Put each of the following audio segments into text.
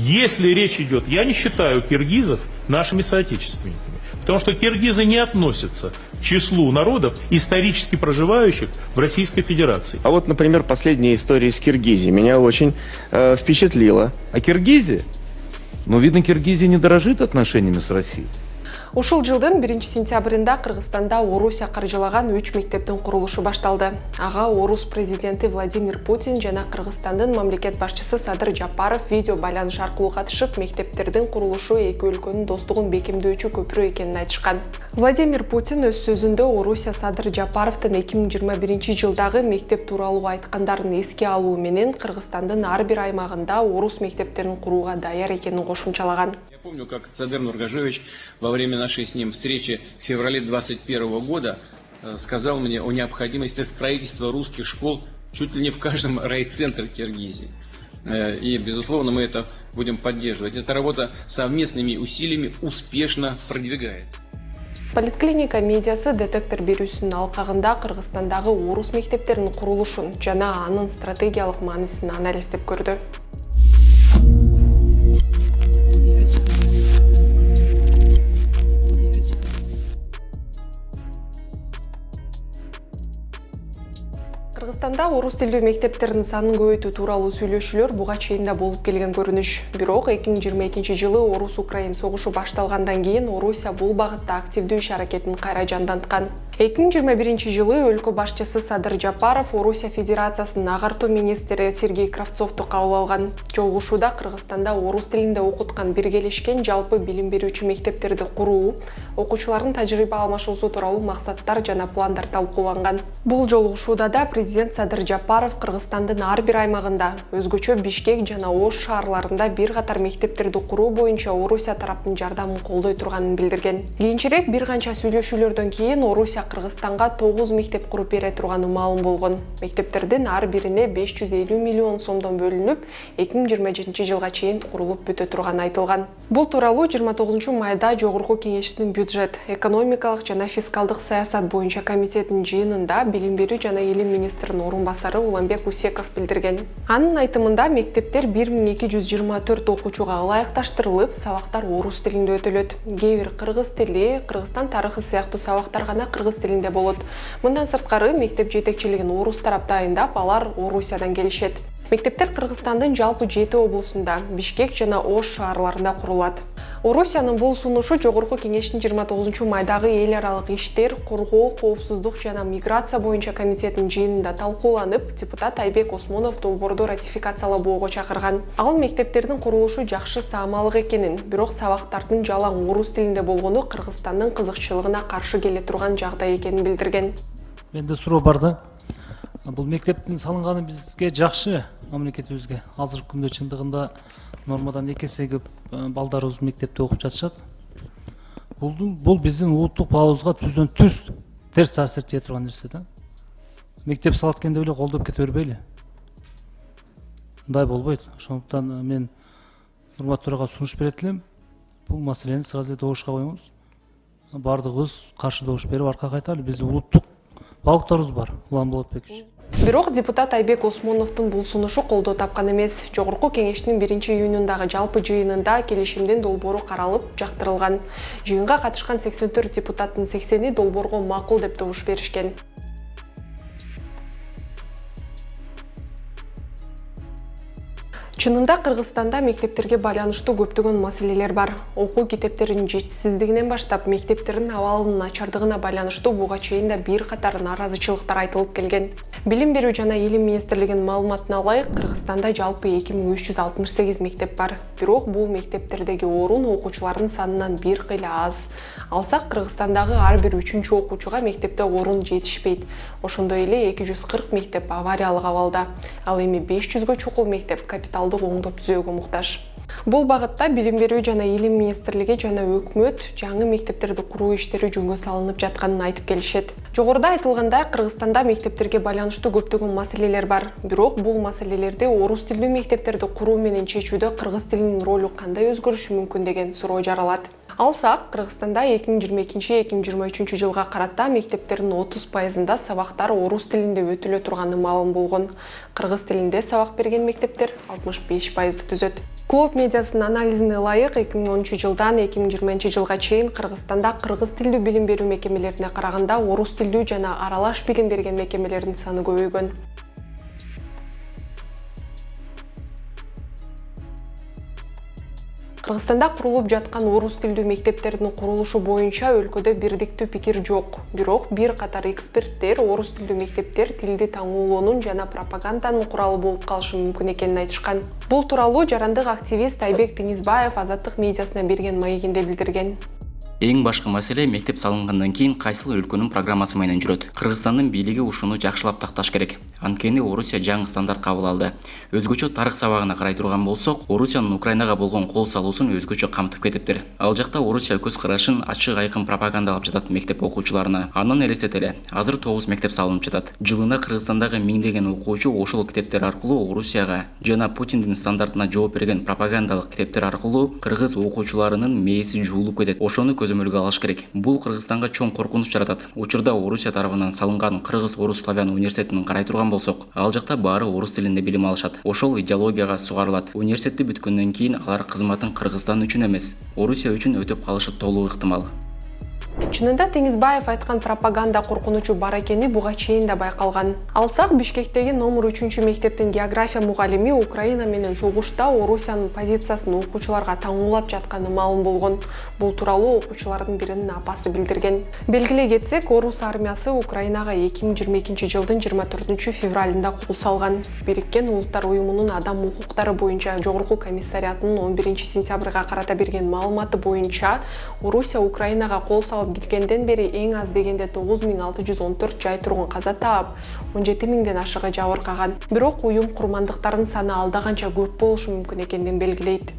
Если речь идет, я не считаю киргизов нашими соотечественниками, потому что киргизы не относятся к числу народов, исторически проживающих в Российской Федерации. А вот, например, последняя история из Киргизии меня очень впечатлила. А Киргизия? Ну, видно, Киргизия не дорожит отношениями с Россией. Ушул жылдын 1-сентябрында Кыргызстанда Орусия каржылаган 3 мектептин курулушу башталды. Ага Орус президенти Владимир Путин жана Кыргызстандын мамлекет башчысы Садыр Жапаров видео байланыш аркылуу катышып, мектептердин курулушу эки өлкөнүн достугун бекемдөөчү көпүрө экенин айтышкан. Владимир Путин өз сөзүндө Орусия Садыр Жапаровдун 2021 жылдагы мектеп тууралуу айткандарын эске алуу менен Кыргызстандын ар бир аймагында орус мектептерин курууга даяр экенин кошумчалаган. Я помню, как Садыр Нургажевич во время нашей с ним встречи в феврале 2021 года сказал мне о необходимости строительства русских школ чуть ли не в каждом райцентре Киргизии. И, безусловно, мы это будем поддерживать. Эта работа совместными усилиями успешно продвигается. Политклиника медиасы детектор берүүсүнүн алкагында Кыргызстандагы орус мектептеринин курулушун жана анын стратегиялык маанисин анализдеп көрдү. Кыргызстанда орус тилдүү мектептердин санын көбөйтүү тууралуу сүйлөшүүлөр буга чейин да болуп келген көрүнүш. Бирок 2022 жылы Орус-Украин согушу башталгандан кийин Орусия бул багытта активдүү иш аракетин кайра жанданткан. 2021 жылы өлкө башчысы Садыр Жапаров Орусия Федерациясынын агартуу министри Сергей Кравцовду кабыл алган. Жолугушууда Кыргызстанда орус тилинде окуткан биргелешкен жалпы билим берүүчү мектептерди куруу, окуучулардын тажрыйба алмашуусу тууралуу максаттар жана пландар талкууланган. Бул жолугушууда да президент Садыр Жапаров Кыргызстандын ар бир аймагында, өзгөчө Бишкек жана Ош шаарларында бир катар мектептерди куруу боюнча Орусия тараптын жардамын колдой турганын билдирген. Кийинчерээк бир канча сүйлөшүүлөрдөн кийин Орусия Кыргызстанга 9 мектеп куруп бере турганы маалым болгон. Мектептердин ар бирине 550 миллион сомдон бөлүнүп, 2027 жылга чейин курулуп бүтө турганы айтылган. Бул тууралуу 29 майда Жогорку кеңештин бюджет, экономикалык жана фискалдык саясат боюнча комитетинин жыйынында билим берүү жана илим министринин орун басары Уламбек Усеков билдирген. Анын айтымында мектептер 1224 окуучуга ылайыкташтырылып, сабактар орус тилинде өтөлөт. Кээ бир кыргыз тили, Кыргызстан тарыхы сыяктуу сабактар гана кыргыз тилинде болот. Мындан сырткары мектеп жетекчилигин орус тарап дайындап, алар Орусиядан келишет. Мектептер Кыргызстандын жалпы 7 облусунда, Бишкек жана Ош шаарларында курулат. Орусиянын бул сунушу Жогорку кеңештин 29 майдагы эл аралык иштер, коргоо, коопсуздук жана миграция боюнча комитетинин жыйынында талкууланып, депутат Айбек Осмонов долбоорду ратификациялоого чакырган. Ал мектептердин курулушу жакшы саамалык экенин, бирок сабактардын жалаң орус тилинде болгону Кыргызстандын кызыкчылыгына каршы келе турган жагдай экенин билдирген. Менде суроо бар да. Бул мектептин салынганы бизге жакшы, мамлекетибизге. Азыркы күндө чындыгында нормадан 2 эсе көп балдарыбыз мектепте окуп жатышат. Бул биздин улуттук баабызга түздөн терс таасир тие турган нерсе да. Мектеп салат экен деп эле колдоп кете бербейли. Мындай болбойт. Ошондуктан мен урматтууга сунуш берет элем. Бул маселени сразу добушка коюңуз. Бардыгыбыз каршы добуш берип аркага кайталы. Биздин улуттук балыктарыбыз бар. Улан Болотбекович. Бирок депутат Айбек Осмоновдун бул сунушу колдоо тапкан эмес. Жогорку кеңештин 1-июнундагы жалпы жыйынында келишимдин долбоору каралып, жактырылган. Жыйынга катышкан 84 депутаттын 80-и долбоорго макул деп добуш беришкен. Чынында Кыргызстанда мектептерге байланыштуу көптөгөн маселелер бар. Окуу китептеринин жетишсиздигинен баштап мектептердин абалынын начардыгына байланыштуу буга чейин да бир катар наразычылыктар айтылып келген. Билим берүү жана илим министрлигинин маалыматына ылайык, Кыргызстанда жалпы 2368 мектеп бар. Бирок бул мектептердеги орун окуучулардын санынан бир кыйла аз. Алсак, Кыргызстандагы ар бир 3-чү окуучуга мектепте орун жетишпейт. Ошондой эле 240 мектеп авариялык абалда. Ал эми 500гө чукул мектеп капитал оңдоп түзөөгө муктаж. Бул багытта билим берүү жана илим министрлиги жана өкмөт жаңы мектептерди куруу иштери жөнгө салынып жатканын айтып келишет. Жогоруда айтылгандай, Кыргызстанда мектептерге байланыштуу көптөгөн маселелер бар. Бирок бул маселелерди орус тилдүү мектептерди куруу менен чечүүдө кыргыз тилинин ролу кандай өзгөрүшү мүмкүн деген суроо жаралат. Алсак, Кыргызстанда 2022-2023 жылга карата мектептердин 30%-да сабактар орус тилинде өтүлө турганы маалым болгон. Кыргыз тилинде сабак берген мектептер 65%-ды түзөт. Клуб медиасынын анализине ылайык 2010 жылдан 2020 жылга чейин Кыргызстанда кыргыз тилдүү билим берүү мекемелерине караганда орус тилдүү жана аралаш билим берген мекемелердин саны көбөйгөн. Кыргызстанда курулуп жаткан орус тилдүү мектептердин курулушу боюнча өлкөдө бирдиктүү пикир жок. Бирок бир катар эксперттер орус тилдүү мектептер тилди таңуулоонун жана пропаганданын куралы болуп калышы мүмкүн экенин айтышкан. Бул тууралуу жарандык активист Айбек Теңизбаев Азаттык медиасына берген маегинде билдирген. Эң башкы маселе мектеп салынгандан кийин кайсыл өлкөнүн программасы менен жүрөт. Кыргызстандын бийлиги ушуну жакшылап такташ керек. Анткени Орусия жаңы стандарт кабыл алды. Өзгөчө тарых сабагына карай турган болсок, Орусиянын Украинага болгон кол салуусун өзгөчө камтып кетиптир. Ал жакта Орусия көз карашын ачык айкын пропагандалап жатат мектеп окуучуларына. Андан элестетели, азыр 9 мектеп салынып жатат. Жылына Кыргызстандагы миңдеген окуучу ошол китептер аркылуу Орусияга жана Путиндин стандартына жооп берген пропагандалык китептер аркылуу кыргыз окуучуларынын мээси жуулуп кетет. Ошону көзөмөлгө алыш керек. Бул Кыргызстанга чоң коркунуч жаратат. Учурда Орусия тарабынан салынган Кыргыз-Орус славян университетин карай турган болсок, ал жакта баары орус тилинде билим алышат. Ошол идеологияга сугарылат. Университетти бүткөндөн кийин алар кызматын Кыргызстан үчүн эмес, Орусия үчүн өтөп калышы толук ыктымал. Чынында Теңизбаев айткан пропаганда коркунучу бар экени буга чейин да байкалган. Алсак, Бишкектеги номер 3 мектептин география мугалими Украина менен согушта Орусиянын позициясын окуучуларга таңуулап жатканы маалым болгон. Бул тууралуу окуучулардын биринин апасы билдирген. Белгилей кетсек, Орус армиясы Украинага 2022 жылдын 24 февралында кол салган. Бириккен Улуттар уюмунун адам укуктары боюнча жогорку комиссариатынын 11 сентябрга карата берген маалыматы боюнча Орусия Украинага кол салып кеткенден бери эң аз дегенде 9614 жай тургун каза таап, 17000ден ашыгы жабыркаган. Бирок уюм курмандыктарынын саны алда канча көп болушу мүмкүн экенин белгилейт.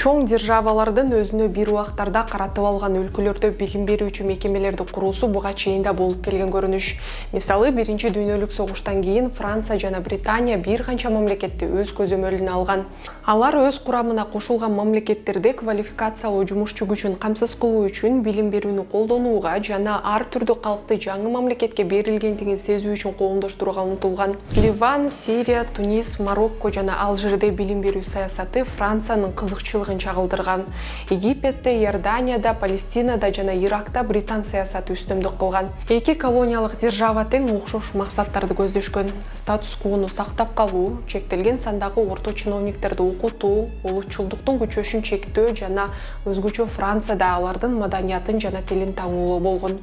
Чоң державалардын өзүнө бир убактарда каратып алган өлкөлөрдө билим берүүчү мекемелерди куруусу буга чейин да болуп келген көрүнүш. Мисалы, Биринчи дүйнөлүк согуштан кийин Франция жана Британия бир канча мамлекетти өз көзөмөлүнө алган. Алар өз курамына кошулган мамлекеттерде квалификациялуу жумушчу күчүн камсыз кылуу үчүн билим берүүнү колдонууга жана ар түрдүү калкты жаңы мамлекетке берилгендигин сезүү үчүн коомдоштурууга умтулган. Ливан, Сирия, Тунис, Марокко жана Алжирде билим берүү саясаты Франциянын кызыкчылыгын чагылдырган. Египетте, Иорданияда, Палестинада жана Иракта британ саясаты үстөмдүк кылган. Эки колониялык держава тең окшош максаттарды көздөшкөн. Статус-квону сактап калуу, чектелген сандагы орто чиновниктерди окутуу, улутчулдуктун күчөшүн чектөө жана өзгөчө Францияда алардын маданиятын жана тилин таңуулоо болгон.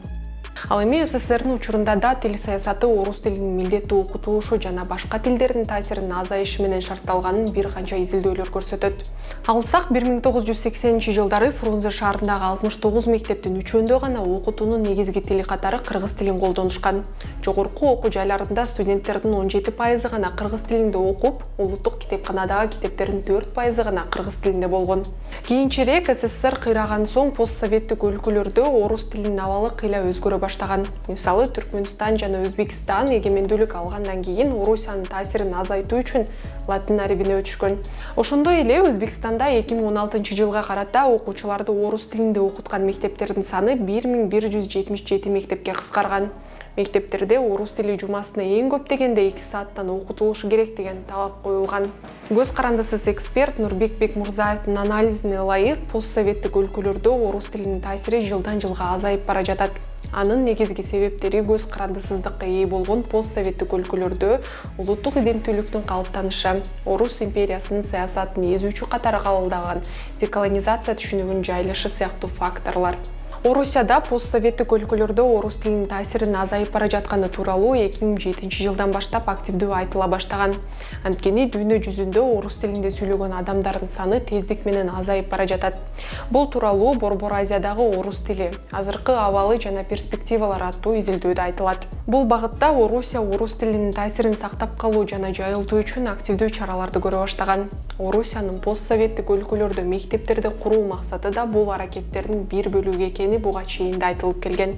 Ал эми СССРдин учурунда да тил саясаты орус тилинин милдеттүү окутулушу жана башка тилдердин таасиринин азайышы менен шартталганын бир канча изилдөөлөр көрсөтөт. Алсак, 1980-жылдары Фрунзе шаарындагы 69 мектептин 3-өндө гана окутуунун негизги тили катары кыргыз тилин колдонушкан. Жогорку окуу жайларында студенттердин 17% гана кыргыз тилинде окуп, улуттук китепканадагы китептердин 4% гана кыргыз тилинде болгон. Кийинчерээк СССР кыйраган соң постсоветтик өлкөлөрдө орус тилинин абалы кыйла өзгөрө баштаган. Мисалы, Түркмөнстан жана Өзбекстан эгемендүүлүк алгандан кийин Орусиянын таасирин азайтуу үчүн латын арабине өтүшкөн. Ошондой эле Өзбекстанда 2016 жылга карата окуучуларды орус тилинде окуткан мектептердин саны 1177 мектепке кыскарган. Мектептерде орус тили жумасына эң көп дегенде 2 сааттан окутулушу керек деген талап коюлган. Көз карандысыз эксперт Нурбек Бекмурзаевдин анализине ылайык, постсоветтик өлкөлөрдө орус тилинин таасири жылдан жылга азайып бара жатат. Анын негизги себептери көз карандысыздыкка ээ болгон постсоветтик өлкөлөрдө улуттук иденттүүлүктүн калыптанышы, орус империясынын саясатын эзүүчү катары кабылдаган деколонизация түшүнүгүнүн жайылышы сыяктуу факторлор. Орусияда постсоветтик өлкөлөрдө орус тилинин таасирин азайып бара жатканы тууралуу 2007 жылдан баштап активдүү айтыла баштаган. Анткени дүйнө жүзүндө орус тилинде сүйлөгөн адамдардын саны тездик менен азайып бара жатат. Бул тууралуу Борбор Азиядагы орус тили, азыркы абалы жана перспективалар аттуу изилдөөдө айтылат. Бул багытта Орусия орус тилинин таасирин сактап калуу жана жайылтуу үчүн активдүү чараларды көрө баштаган. Орусиянын постсоветтик өлкөлөрдө мектептерди куруу максаты да бул аракеттердин бир бөлүгү экени буга чейин да айтылып келген.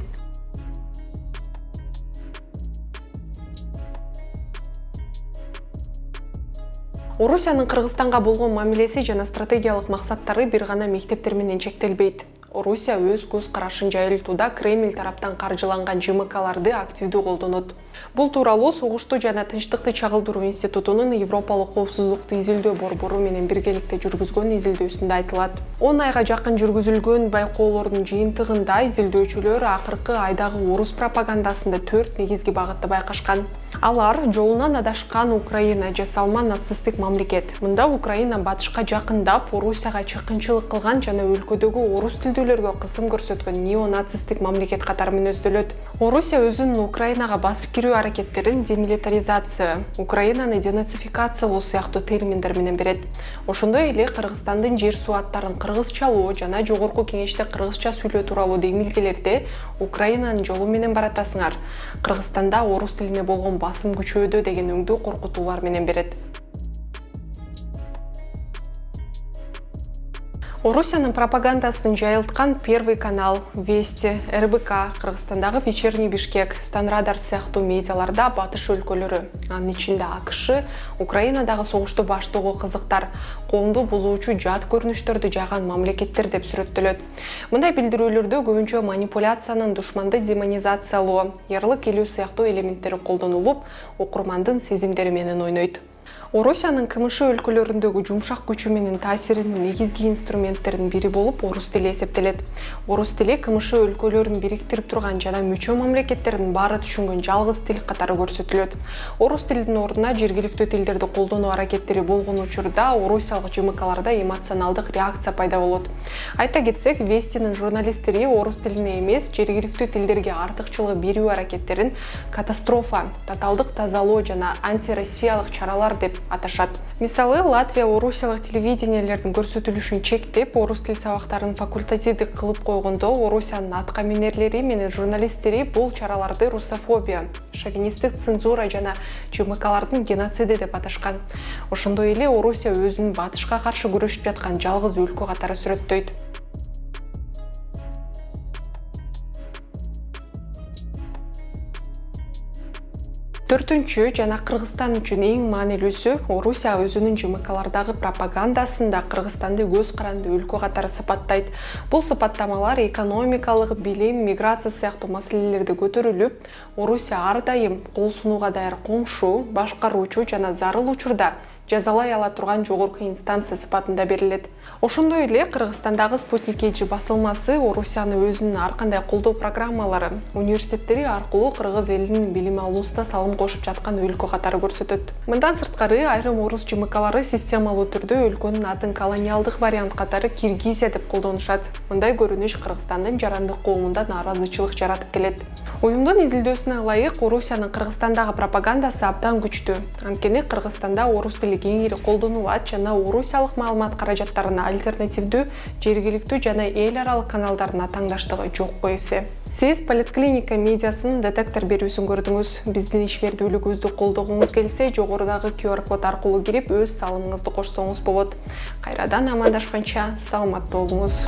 Орусиянын Кыргызстанга болгон мамилеси жана стратегиялык максаттары бир гана мектептер менен чектелбейт. Орусия өз көз карашын жайылтууда Кремль тараптан каржыланган ЖМКларды активдүү колдонот. Бул тууралуу Согушту жана Тынчтыкты чагылдыруу институтунун Европалык коопсуздукту изилдөө борбору менен биргеликте жүргүзгөн изилдөөсүндө айтылат. 10 айга жакын жүргүзүлгөн байкоолордун жыйынтыгында изилдөөчүлөр акыркы айдагы орус пропагандасында 4 негизги багытты байкашкан. Алар жолунан адашкан Украина жасалма нацисттик мамлекет. Мында Украина батышка жакындап, Орусияга чыккынчылык кылган жана өлкөдөгү орус тилдүүлөргө кысым көрсөткөн неонацисттик мамлекет катары мүнөздөлөт. Орусия өзүнүн Украинага басып кирүү аракеттерин демилитаризация, Украинаны денацификациялоо сыяктуу терминдер менен берет. Ошондой эле Кыргызстандын жер суу аттарын кыргызчалоо жана жогорку кеңеште кыргызча сүйлөө тууралуу демилгелерде Украинанын жолу менен баратасыңар. Кыргызстанда орус тилине болгон басым күчөөдө деген өңдүү коркутуулар менен берет. Орусиянын пропагандасын жайылткан Первый канал, Вести, РБК, Кыргызстандагы Вечерний Бишкек, Станрадар сыяктуу медиаларда батыш өлкөлөрү, анын ичинде АКШ, Украинадагы согушту баштоого кызыктар, коомду бузуучу жат көрүнүштөрдү жаган мамлекеттер деп сүрөттөлөт. Мындай билдирүүлөрдө көбүнчө манипуляциянын, душманды демонизациялоо, ярлык элүү сыяктуу элементтери колдонулуп, окурмандын сезимдери менен ойнойт. Орусиянын КМШ өлкөлөрүндөгү жумшак күчү менен таасиринин негизги инструменттеринин бири болуп орус тили эсептелет. Орус тили КМШ өлкөлөрүн бириктирип турган жана мүчө мамлекеттердин баары түшүнгөн жалгыз тил катары көрсөтүлөт. Орус тилинин ордуна жергиликтүү тилдерди колдонуу аракеттери болгон учурда орусиялык ЖМКларда эмоционалдык реакция пайда болот. Айта кетсек, Вестинин журналисттери орус тилине эмес, жергиликтүү тилдерге артыкчылык берүү аракеттерин катастрофа, тоталдык тазалоо жана антироссиялык чаралар деп аташат. Мисалы, Латвия орусиялык телевидениелердин көрсөтүлүшүн чектеп, орус тил сабактарын факультативдик кылып койгондо, Орусиянын атка минерлери менен журналисттери бул чараларды русофобия, шовинисттик цензура жана ЖМКлардын геноциди деп аташкан. Ошондой эле Орусия өзүнүн батышка каршы күрөшүп жаткан жалгыз өлкө катары сүрөттөйт. Төртүнчү жана Кыргызстан үчүн эң маанилүүсү, Орусия өзүнүн ЖМКлардагы пропагандасында Кыргызстанды көз каранды өлкө катары сыпаттайт. Бул сыпаттамалар экономикалык, билим, миграция сыяктуу маселелерди көтөрүлүп, Орусия ар дайым кол сунууга даяр комшу, башкаруучу жана зарыл учурда жазалай ала турган жогорку инстанция сыпатында берилет. Ошондой эле Кыргызстандагы Спутник KG басылмасы Орусияны өзүнүн ар кандай колдоо программалары, университеттери аркылуу кыргыз элинин билим алуусуна салым кошуп жаткан өлкө катары көрсөтөт. Мындан сырткары, айрым орус ЖМКлары системалуу түрдө өлкөнүн атын колониалдык вариант катары Киргизия деп колдонушат. Мындай көрүнүш Кыргызстандын жарандык коомунда нааразычылык жаратып келет. Уюмдун изилдөөсүнө ылайык, Орусиянын Кыргызстандагы пропагандасы абдан күчтүү. Анткени Кыргызстанда орус тили кеңири колдонулат жана орусиялык маалымат каражаттарына альтернативдүү жергиликтүү жана эл аралык каналдарына таңдаштыгы жокко эсе. Сиз Политклиника медиасынын детектор берүүсүн көрдүңүз. Биздин ишмердүүлүгүбүздү колдогуңуз келсе, жогорудагы QR код аркылуу кирип өз салымыңызды кошсоңуз болот. Кайрадан амандашканча саламатта болуңуз.